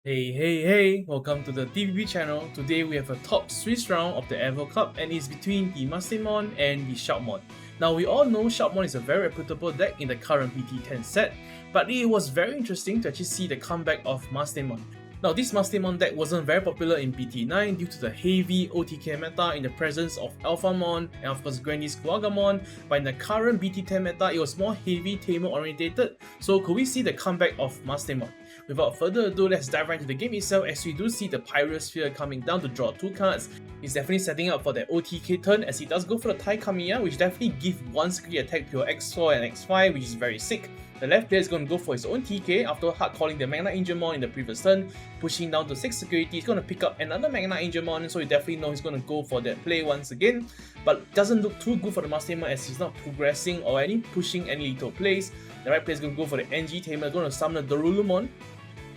Hey, welcome to the TVB channel. Today we have a top Swiss round of the Evo Cup and it's between the Mastemon and the Shoutmon. Now we all know Shoutmon is a very reputable deck in the current BT10 set, but it was very interesting to actually see the comeback of Mastemon. Now this Mastemon deck wasn't very popular in BT9 due to the heavy OTK meta in the presence of Alphamon and of course Granny's Guagamon, but in the current BT10 meta it was more heavy Tamer orientated, so could we see the comeback of Mastemon? Without further ado, let's dive right into the game itself as we do see the Pyrosphere coming down to draw 2 cards. He's definitely setting up for that OTK turn as he does go for the Tai Kamiya, which definitely gives one skill attack to your X4 and X5, which is very sick. The left player is going to go for his own TK after hard calling the Magna Angelmon in the previous turn, pushing down to 6 security. He's going to pick up another Magna Angelmon, so you definitely know he's going to go for that play once again. But doesn't look too good for the Mastemon as he's not progressing or pushing any lethal plays. The right player is going to go for the NG Tamer, going to summon the Dorulumon.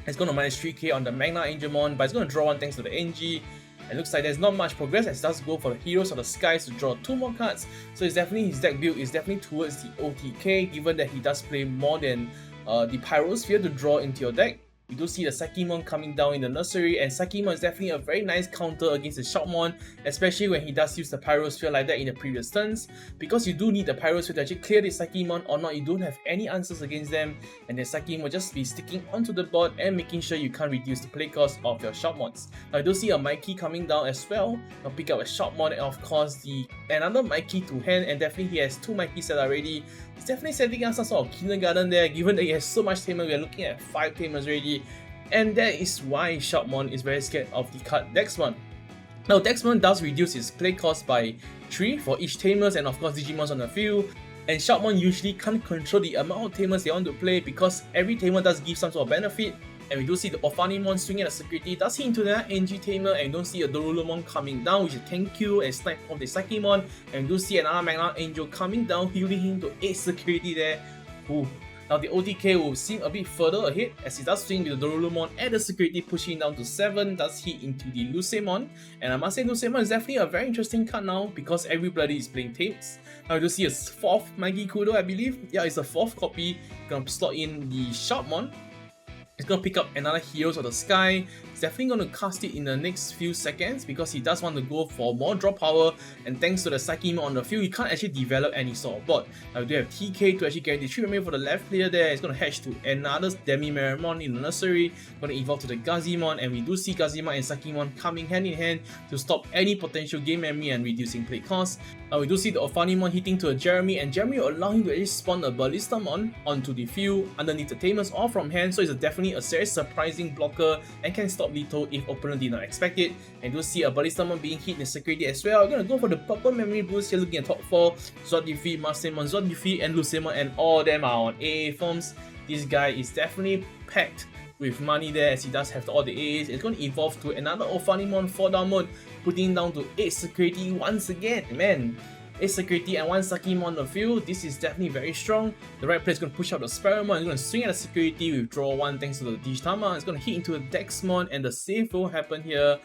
It's going to minus 3k on the Magna Angelmon, but it's going to draw one thanks to the NG. It looks like there's not much progress as it does go for the Heroes of the Skies to draw 2 more cards. So it's definitely his deck build is definitely towards the OTK, given that he does play more than the Pyrosphere to draw into your deck. We do see the Psychemon coming down in the nursery, and Psychemon is definitely a very nice counter against the Shoutmon, especially when he does use the Pyrosphere like that in the previous turns, because you do need the Pyrosphere to actually clear the Psychemon, or not you don't have any answers against them, and the Psychemon will just be sticking onto the board and making sure you can't reduce the play cost of your Shoutmons. Now you do see a Mikey coming down as well. Now pick up a Shoutmon and of course another Mikey to hand, and definitely he has 2 Mikey set already. He's definitely setting up some sort of kindergarten there, given that he has so much Tamer. We are looking at 5 Tamers already. And that is why Shoutmon is very scared of the card Dexmon. Now Dexmon does reduce his play cost by 3 for each Tamers and of course Digimons on the field. And Shoutmon usually can't control the amount of Tamers they want to play because every Tamer does give some sort of benefit. And we do see the Ophanimon swinging at the security, does hit into that NG Tamer, and we don't see a Dorulumon coming down, which is thank you and snipe off the Psychemon. And we do see another Magna Angel coming down, healing him to 8 security there. Ooh. Now the OTK will seem a bit further ahead as he does swing with the Dorulumon at the security, pushing down to 7, does hit into the Lucemon. And I must say Lucemon is definitely a very interesting card now because everybody is playing Tames. Now you do see a 4th Maggie Kudo, I believe. Yeah, it's a 4th copy. Gonna slot in the Shoutmon. It's going to pick up another Heroes of the Sky. He's definitely going to cast it in the next few seconds because he does want to go for more draw power, and thanks to the Psychemon on the field, he can't actually develop any sort of board. Now we do have TK to actually guarantee 3 memory for the left player there. It's going to hatch to another Demi-Meramon in the nursery, going to evolve to the Gazimon, and we do see Gazimon and Psychemon coming hand in hand to stop any potential game memory and reducing play cost. Now we do see the Ophanimon hitting to a Jeremy, and Jeremy will allow him to actually spawn a Ballistamon onto the field underneath the Tamers or from hand, so it's definitely a very surprising blocker and can stop lethal if opponent did not expect it. And you'll see a Ballistamon being hit in the security as well. We're gonna go for the purple memory boost here, looking at top 4. Zodifi, Mastemon, Zodifi, and Lucemon, and all of them are on AA forms. This guy is definitely packed with money there as he does have all the A's. It's going to evolve to another Ophanimon 4-down mode, putting down to 8 security once again. Man, 8 security and 1 Psychemon on the field. This is definitely very strong. The right player is going to push out the Sparrowmon. He's going to swing at the security, withdraw 1 thanks to the Digitama. It's going to hit into a Dexmon and the save will happen here.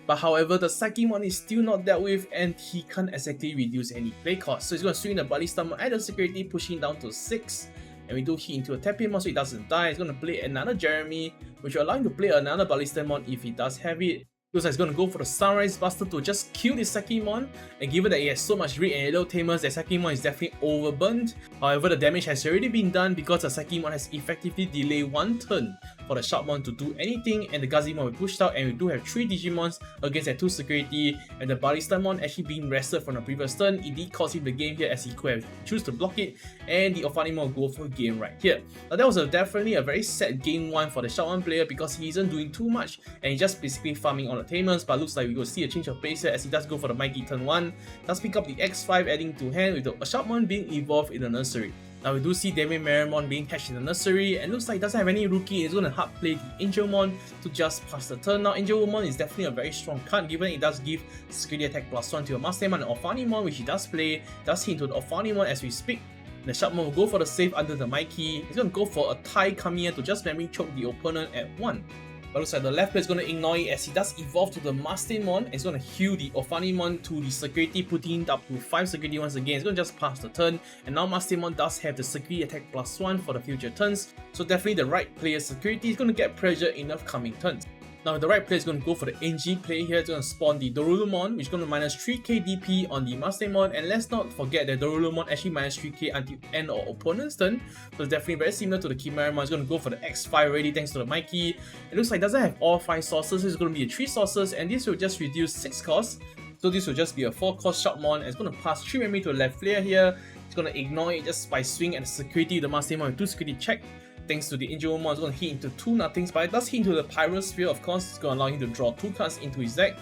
But however, the Psychemon is still not dealt with and he can't exactly reduce any play cost. So he's going to swing the Ballistamon at the security, pushing down to 6. And we do hit into a Tapimon so he doesn't die. He's going to play another Jeremy, which will allow him to play another Ballistamon if he does have it. Looks like he's going to go for the Sunrise Buster to just kill this Psychemon, and given that he has so much red and yellow Tamers, the Psychemon is definitely overburnt. However, the damage has already been done because the Psychemon has effectively delayed 1 turn for the Shoutmon to do anything, and the Gazimon will be pushed out, and we do have 3 Digimons against that 2 security, and the Ballistamon actually being rested from the previous turn. It did cost him the game here as he could have choose to block it, and the Ophanimon will go for game right here. Now that was definitely a very sad game 1 for the Shoutmon player because he isn't doing too much and he's just basically farming on the Tamers, but looks like we will see a change of pace here as he does go for the Mikey turn 1. Does pick up the X5 adding to hand with the Shoutmon being evolved in the nursery. Now we do see Demi-Meramon being hatched in the nursery, and looks like he doesn't have any rookie. He's going to hard play the Angelmon to just pass the turn. Now Angelmon is definitely a very strong card given it does give security attack +1 to your Mastemon and Ophanimon, which he does play. Does hit into the Ophanimon as we speak. The Shoutmon will go for the save under the Mikey. He's going to go for a Tai Kamiya to just memory choke the opponent at 1. But looks like the left player is going to ignore it as he does evolve to the Mastemon. It's going to heal the Ophanimon to the security, putting it up to 5 security once again. It's going to just pass the turn. And now Mastemon does have the security attack +1 for the future turns. So definitely the right player's security is going to get pressure in upcoming turns. Now the right player is going to go for the NG play here. It's going to spawn the Dorulumon, which is going to minus 3k DP on the Mastemon. And let's not forget that Dorulumon actually minus 3k until end or opponent's turn. So it's definitely very similar to the Chimeramon. It's going to go for the X5 already thanks to the Mikey. It looks like it doesn't have all 5 sources. It's going to be 3 sources, and this will just reduce 6 costs. So this will just be a 4 cost Shoutmon. It's going to pass 3 memory to the left player here. It's going to ignore it just by swing at the security. The Mastemon with 2 security check. Thanks to the Digimon, it's going to hit into 2 nothings, but it does hit into the Pyrosphere, of course. It's going to allow him to draw 2 cards into his deck.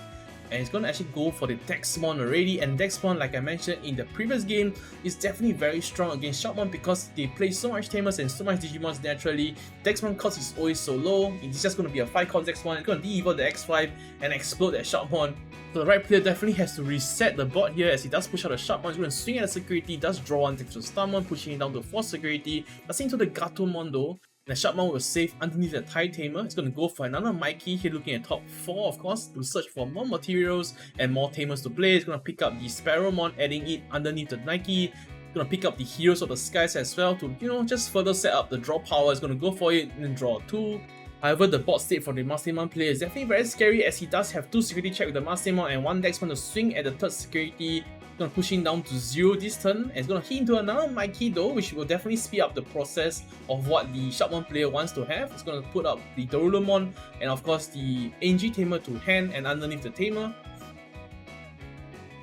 And it's going to actually go for the Dexmon already. And Dexmon, like I mentioned in the previous game, is definitely very strong against Shoutmon because they play so much Tamers and so much Digimons naturally. Dexmon cost is always so low. It's just going to be a 5 cost Dexmon. It's going to de-evolve the X5 and explode that Shoutmon. So the right player definitely has to reset the board here as he does push out the Shoutmon. He's going to swing at the security, does draw 1 thanks to Starmon, pushing it down to 4 security. That's into the Gatomon though. The Shoutmon will save underneath the Tide Tamer. It's going to go for another Mikey here, looking at top 4 of course, to search for more materials and more Tamers to play. It's going to pick up the Sparrowmon, adding it underneath the Nike. It's going to pick up the Heroes of the Skies as well to, just further set up the draw power. It's going to go for it and then draw 2. However, the board state for the Mastemon player is definitely very scary as he does have 2 security check with the Mastemon and 1 Dexmon to swing at the 3rd security. Going to push him down to 0 this turn, and it's going to hit into another Mikey though, which will definitely speed up the process of what the Shoutmon player wants to have. It's going to put up the Dorulumon and of course the NG Tamer to hand and underneath the Tamer.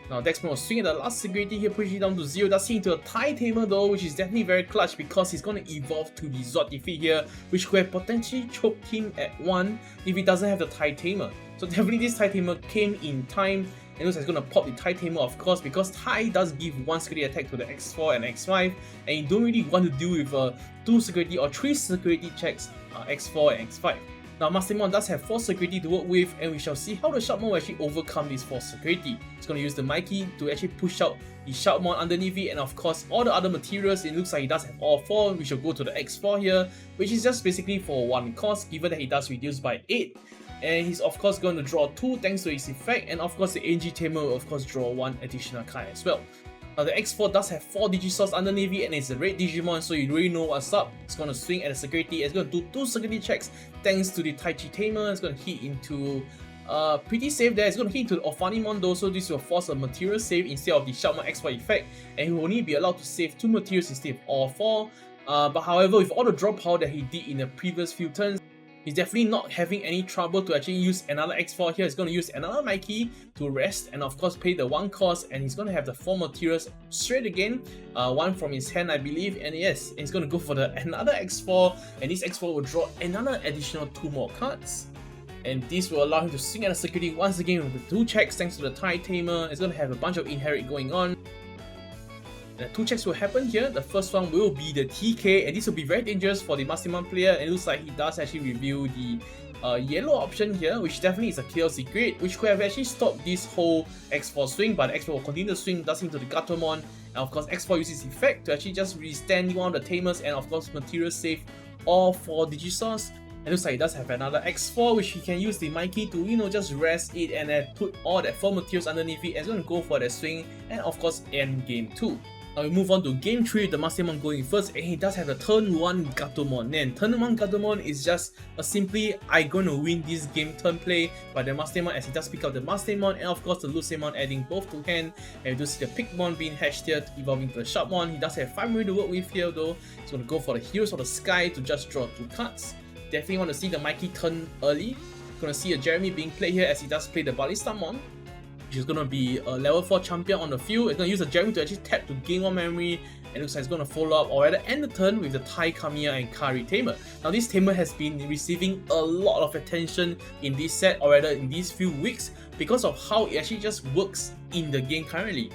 Now Dexmon will swing at the last security here, pushing it down to 0. Does hit into a Tide Tamer though, which is definitely very clutch because he's going to evolve to the Zord defeat here, which could have potentially choked him at 1 if he doesn't have the Tide Tamer. So definitely this Tide Tamer came in time. And looks like it's going to pop the Tide Tamer of course because Tide does give 1 security attack to the X4 and X5, and you don't really want to deal with 2 security or 3 security checks X4 and X5. Now Mastemon does have 4 security to work with, and we shall see how the Shoutmon will actually overcome this 4 security. It's going to use the Mikey to actually push out the Shoutmon underneath it, and of course all the other materials. It looks like he does have all 4. We shall go to the X4 here, which is just basically for 1 cost given that he does reduce by 8. And he's of course going to draw 2 thanks to his effect, and of course the NG Tamer will of course draw 1 additional card as well. Now the X4 does have 4 Digisource underneath it, and it's a red Digimon, so you really know what's up. It's going to swing at the security. It's going to do 2 security checks thanks to the Taichi Tamer. It's going to hit into pretty safe there. It's going to hit into the Ophanimon though, so this will force a material save instead of the Shoutmon X4 effect, and he will only be allowed to save 2 materials instead of all 4. But however, with all the draw power that he did in the previous few turns, he's definitely not having any trouble to actually use another X4 here. He's going to use another Mikey to rest and of course pay the 1 cost, and he's going to have the 4 materials straight again, 1 from his hand I believe, and yes, he's going to go for another X4, and this X4 will draw another additional 2 more cards. And this will allow him to swing at the security once again with the 2 checks thanks to the Tide Tamer. It's going to have a bunch of inherit going on. The 2 checks will happen here. The first one will be the TK, and this will be very dangerous for the Mastemon player. And it looks like he does actually reveal the yellow option here, which definitely is a kill secret, which could have actually stopped this whole X4 swing, but X4 will continue to swing, does into the Gatomon, and of course X4 uses effect to actually just withstand one of the Tamers and of course material save all 4 Digisource. It looks like he does have another X4, which he can use the Mikey to, just rest it and then put all that 4 materials underneath it, and it's going to go for that swing, and of course end game 2. Now we move on to game 3 with the Mastemon going first, and he does have a turn 1 Gatomon. And turn 1 Gatomon is just a simply I'm gonna win this game turn play by the Mastemon, as he does pick up the Mastemon and of course the Lucemon, adding both to hand. And we do see the Pigmon being hatched here, evolving to the Shoutmon. He does have 5 memory to work with here though. He's gonna go for the Heroes of the Sky to just draw 2 cards. Definitely want to see the Mikey turn early. Gonna see a Jeremy being played here as he does play the Ballistamon, which is going to be a level 4 champion on the field. It's going to use a Jeremy to actually tap to gain 1 memory, and it looks like it's going to follow up or rather end the turn with the Tai Kamiya and Kari Tamer. Now this Tamer has been receiving a lot of attention in this set or rather in these few weeks because of how it actually just works in the game currently.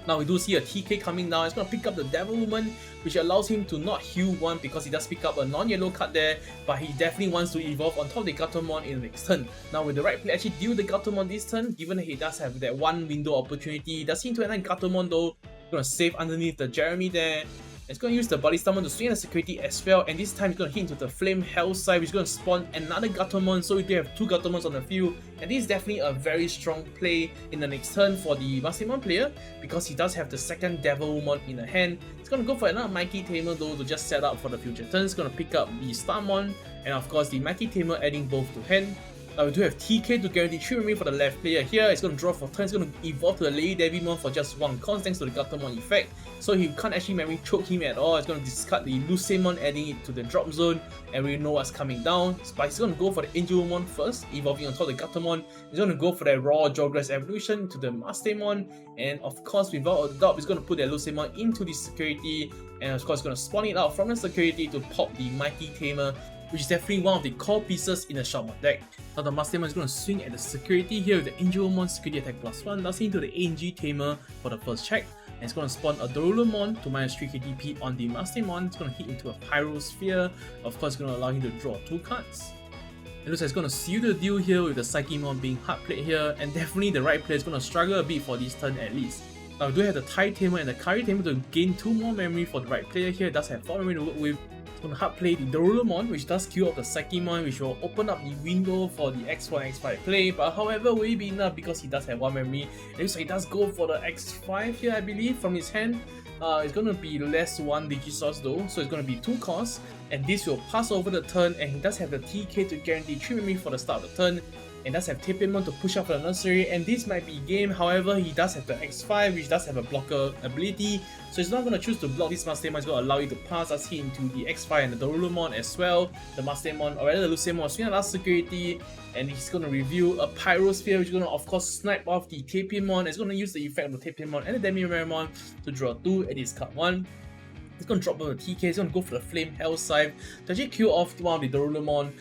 Now we do see a TK coming down. It's going to pick up the Devil Woman, which allows him to not heal 1 because he does pick up a non-yellow card there, but he definitely wants to evolve on top of the Gatomon in the next turn. Now with the right play actually deal the Gatomon this turn, given that he does have that 1 window opportunity. He does seem to have a Gatomon though. Going to save underneath the Jeremy there. It's going to use the Mastemon to swing at the security as well, and this time it's going to hit into the Flame Hell side, which is going to spawn another Gatomon, so we do have 2 Gatomons on the field, and this is definitely a very strong play in the next turn for the Mastemon player, because he does have the second Devil Woman in the hand. It's going to go for another Mikey Tamer though to just set up for the future turns. It's going to pick up the Starmon, and of course the Mikey Tamer adding both to hand. We do have TK to guarantee 3 memory for the left player here. It's going to draw for turn. It's going to evolve to the Lady Devimon for just 1 cost thanks to the Gatomon effect. So he can't actually memory choke him at all. It's going to discard the Lucemon, adding it to the drop zone, and we know what's coming down. But he's going to go for the Angelmon first, evolving on top of the Gatomon. He's going to go for that raw Jawgrass evolution to the Mastemon, and of course without a doubt he's going to put that Lucemon into the security, and of course he's going to spawn it out from the security to pop the Mikey Tamer, which is definitely one of the core pieces in the Shoutmon deck. Now the Mastemon is going to swing at the security here with the Angelmon security attack +1, lasting into the ANG Tamer for the first check. And it's going to spawn a Dorulomon to -3 KTP on the Mastemon. It's going to hit into a Pyrosphere. Of course, it's going to allow him to draw 2 cards. It looks like it's going to seal the deal here with the Psychemon being hard played here, and definitely the right player is going to struggle a bit for this turn at least. Now we do have the Tai Tamer and the Kari Tamer to gain 2 more memory for the right player here. It does have 4 memory to work with. It's going to hard play the Dorulomon, which does queue up the Psychemon, which will open up the window for the X4 and X5 play, but however will it be enough because he does have 1 memory. It looks like he does go for the X5 here, I believe, from his hand. It's going to be less 1 Digisource though, so it's going to be 2 costs, and this will pass over the turn, and he does have the TK to guarantee 3 memory for the start of the turn. And does have Tapemon to push up for the nursery, and this might be game. However, he does have the X5, which does have a blocker ability, so he's not going to choose to block this Mastemon. He's going to allow you to pass us hit into the X5 and the Dorulomon as well. The Mastemon, or rather the Lucemon, swing at last security, and he's going to reveal a Pyrosphere, which is going to of course snipe off the Tapemon. It's going to use the effect of the Tapemon and the Demiramon to draw 2 and discard 1. He's going to drop on the TK. He's going to go for the Flame Hell side to actually kill off one of the Dorulomon.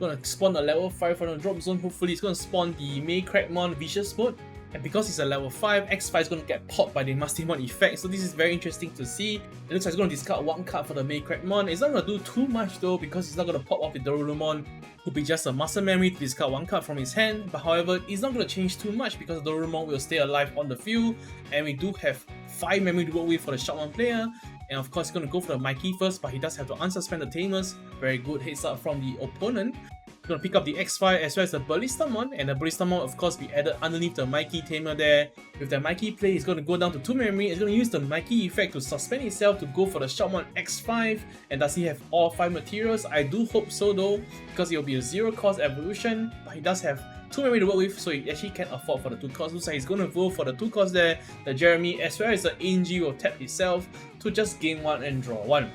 Going to spawn a level 5 from the drop zone. Hopefully it's going to spawn the Maycrackmon Vicious Mode, and because it's a level 5, X5 is going to get popped by the Mastemon effect, so this is very interesting to see. It looks like it's going to discard 1 card for the Maycrackmon. It's not going to do too much though, because it's not going to pop off the Dorulomon. Could be just a muscle memory to discard 1 card from his hand, but however it's not going to change too much because the Dorulomon will stay alive on the field, and we do have 5 memory to work with for the Shoutmon player. And of course he's going to go for the Mikey first, but he does have to unsuspend the Tamers. Very good heads up from the opponent. He's going to pick up the X5 as well as the Ballistamon, and the Ballistamon of course be added underneath the Mikey Tamer there. With the Mikey play, he's going to go down to 2 memory. He's going to use the Mikey effect to suspend itself to go for the Shoutmon X5. And does he have all 5 materials? I do hope so though, because it will be a 0 cost evolution, but he does have 2 memory to work with, so he actually can afford for the 2 costs. Looks like he's going to go for the 2 costs there. The Jeremy as well as the ANG will tap itself to just gain 1 and draw 1.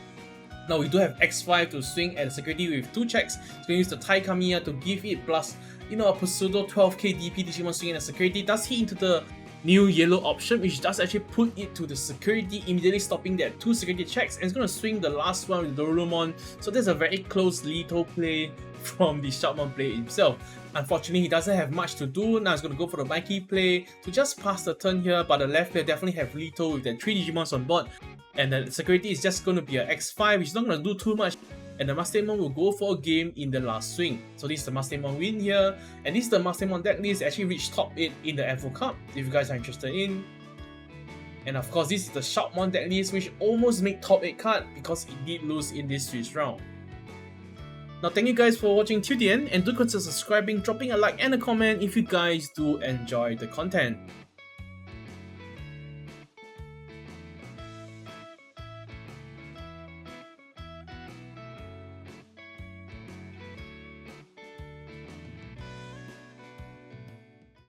Now we do have X5 to swing at the security with 2 checks. He's going to use the Tai Kamiya to give it plus, a pseudo 12k DP Digimon swinging at the security. Does hit into the new yellow option, which does actually put it to the security, immediately stopping that 2 security checks, and it's going to swing the last one with Dorulomon. So there's a very close lethal play from the Shoutmon player himself. Unfortunately, he doesn't have much to do. Now he's going to go for the Mikey play to just pass the turn here, but the left player definitely have lethal with the 3 Digimons on board. And the security is just going to be an X5, which is not going to do too much. And the Mastemon will go for a game in the last swing. So this is the Mastemon win here. And this is the Mastemon deck list actually reached top 8 in the Evo Cup, if you guys are interested in. And of course, this is the Shoutmon deck list, which almost made top 8 card because it did lose in this Swiss round. Now thank you guys for watching till the end, and do consider subscribing, dropping a like and a comment if you guys do enjoy the content.